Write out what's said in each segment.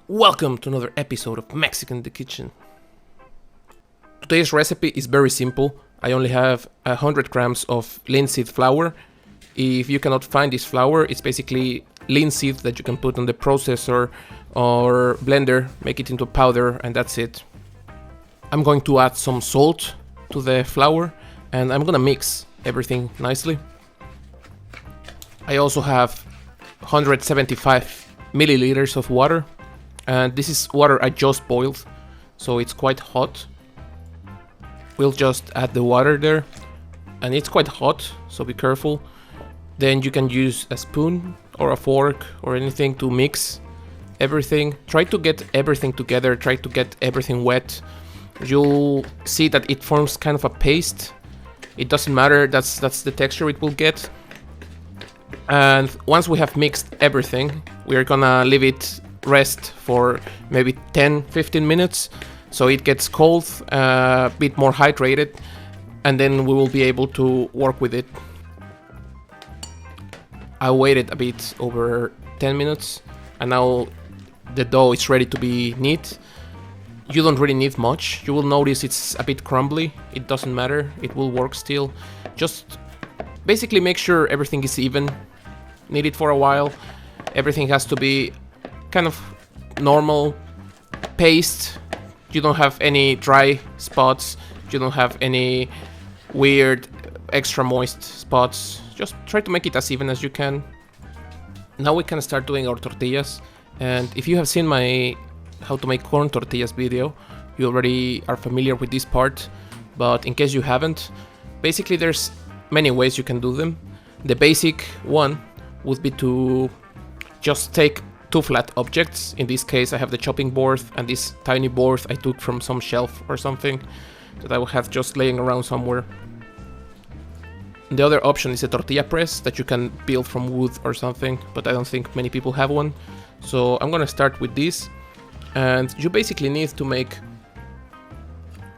Welcome to another episode of Mexican in the Kitchen. Today's recipe is very simple. I only have 100 grams of linseed flour. If you cannot find this flour, it's basically linseed that you can put on the processor or blender, make it into powder, and that's it. I'm going to add some salt to the flour and I'm gonna mix everything nicely. I also have 175 milliliters of water. And this is water I just boiled, so it's quite hot. We'll just add the water there, and it's quite hot, so be careful. Then you can use a spoon or a fork or anything to mix everything. Try to get everything together, try to get everything wet. You'll see that it forms kind of a paste. It doesn't matter, that's the texture it will get. And once we have mixed everything, we're gonna leave it rest for maybe 10-15 minutes so it gets cold, a bit more hydrated, and then we will be able to work with it. I waited a bit over 10 minutes and now the dough is ready to be kneaded. You don't really need much. You will notice it's a bit crumbly. It doesn't matter, it will work still. Just basically make sure everything is even. Knead it for a while. Everything has to be kind of normal paste. You don't have any dry spots, you don't have any weird extra moist spots. Just try to make it as even as you can. Now we can start doing our tortillas, and if you have seen my how to make corn tortillas video, you already are familiar with this part, but in case you haven't, basically there's many ways you can do them. The basic one would be to just take two flat objects. In this case I have the chopping board and this tiny board I took from some shelf or something that I will have just laying around somewhere. The other option is a tortilla press that you can build from wood or something, but I don't think many people have one. So I'm gonna start with this, and you basically need to make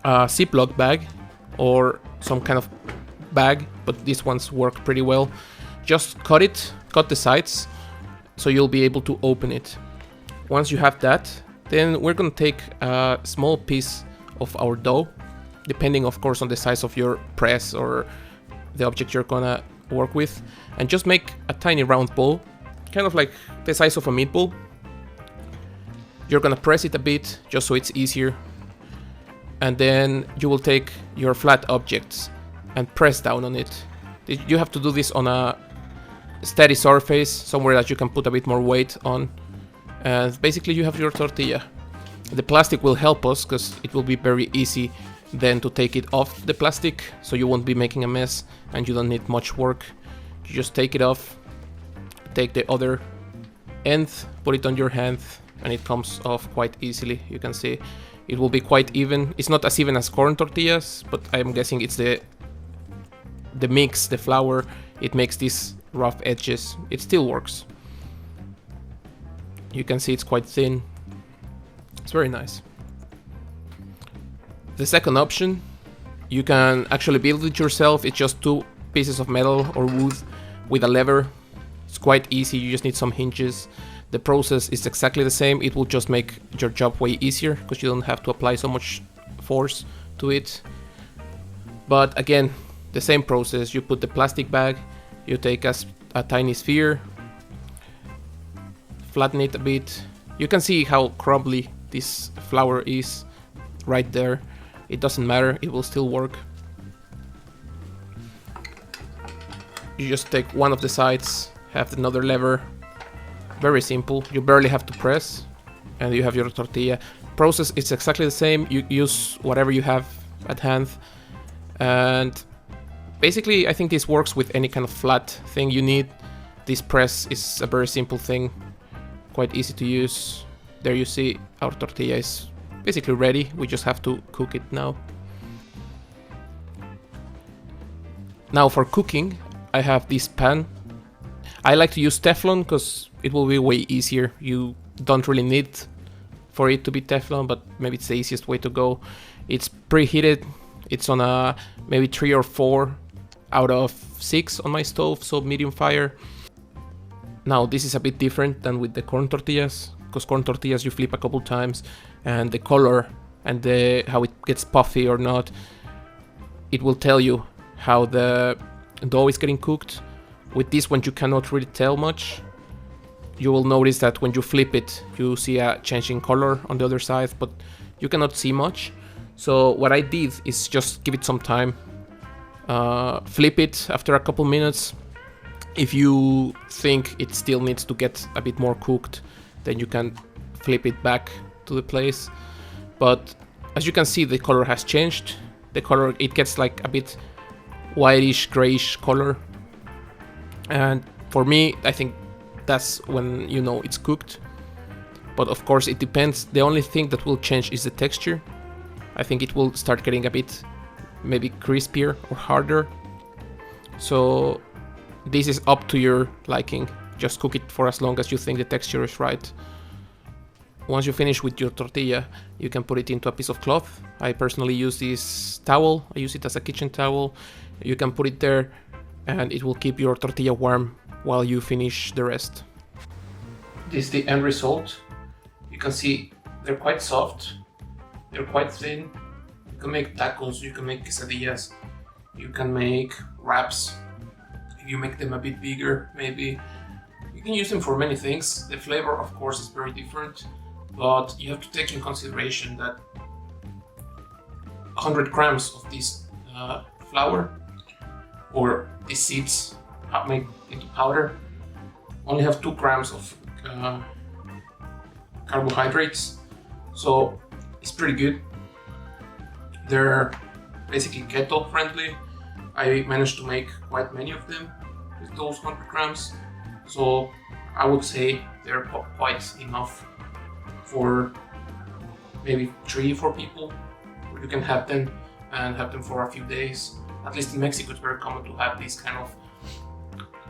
a Ziploc bag or some kind of bag, but these ones work pretty well. Just cut the sides, so you'll be able to open it. Once you have that, then we're gonna take a small piece of our dough, depending of course on the size of your press or the object you're gonna work with, and just make a tiny round ball, kind of like the size of a meatball. You're gonna press it a bit, just so it's easier, and then you will take your flat objects and press down on it. You have to do this on a steady surface, somewhere that you can put a bit more weight on, and basically you have your tortilla. The plastic will help us because it will be very easy then to take it off the plastic, so you won't be making a mess and you don't need much work. You just take it off, take the other end, put it on your hand, and it comes off quite easily. You can see it will be quite even. It's not as even as corn tortillas, but I'm guessing it's the mix, the flour, it makes these rough edges. It still works. You can see it's quite thin. It's very nice. The second option, you can actually build it yourself. It's just two pieces of metal or wood with a lever. It's quite easy, you just need some hinges. The process is exactly the same. It will just make your job way easier because you don't have to apply so much force to it. But again, the same process. You put the plastic bag, you take a tiny sphere, flatten it a bit. You can see how crumbly this flour is right there. It doesn't matter, it will still work. You just take one of the sides, have another lever. Very simple, you barely have to press, and you have your tortilla. Process is exactly the same. You use whatever you have at hand, and basically I think this works with any kind of flat thing you need. This press is a very simple thing, quite easy to use. There you see our tortilla is basically ready. We just have to cook it now. Now for cooking, I have this pan. I like to use Teflon because it will be way easier. You don't really need for it to be Teflon, but maybe it's the easiest way to go. It's preheated. It's on a maybe 3 or 4 out of 6 on my stove, so medium fire. Now this is a bit different than with the corn tortillas, because corn tortillas you flip a couple times, and the color and how it gets puffy or not, it will tell you how the dough is getting cooked. With this one you cannot really tell much. You will notice that when you flip it, you see a change in color on the other side, but you cannot see much. So what I did is just give it some time, flip it after a couple minutes. If you think it still needs to get a bit more cooked, then you can flip it back to the place. But as you can see, the color has changed. The color, it gets like a bit whitish, grayish color. And for me, I think that's when you know it's cooked. But of course it depends. The only thing that will change is the texture. I think it will start getting a bit maybe crispier or harder. So this is up to your liking. Just cook it for as long as you think the texture is right. Once you finish with your tortilla, you can put it into a piece of cloth. I personally use this towel. I use it as a kitchen towel. You can put it there and it will keep your tortilla warm while you finish the rest. This is the end result. You can see they're quite soft. They're quite thin. You can make tacos, you can make quesadillas, you can make wraps. If you make them a bit bigger, maybe. You can use them for many things. The flavor, of course, is very different, but you have to take in consideration that 100 grams of this flour or these seeds made into powder only have 2 grams of carbohydrates, so it's pretty good. They're basically keto friendly. I managed to make quite many of them with those 100 grams, so I would say they're quite enough for maybe 3-4 people. You can have them and have them for a few days. At least in Mexico it's very common to have these kind of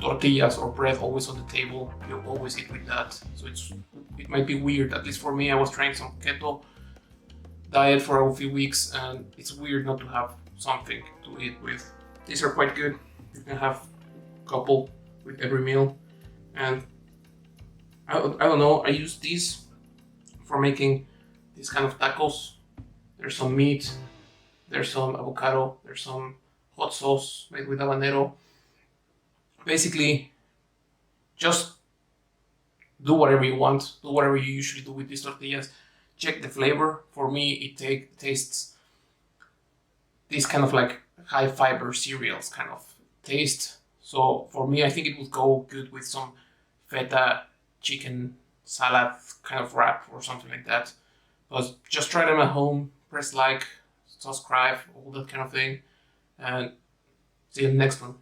tortillas or bread always on the table. You always eat with that, so it might be weird. At least for me, I was trying some keto diet for a few weeks and it's weird not to have something to eat with. These are quite good. You can have a couple with every meal, and I don't know, I use these for making these kind of tacos. There's some meat, there's some avocado, there's some hot sauce made with habanero. Basically, just do whatever you want, do whatever you usually do with these tortillas. Check the flavor. For me, it tastes this kind of like high fiber cereals kind of taste. So for me, I think it would go good with some feta chicken salad kind of wrap or something like that. But just try them at home, press like, subscribe, all that kind of thing, and see you in the next one.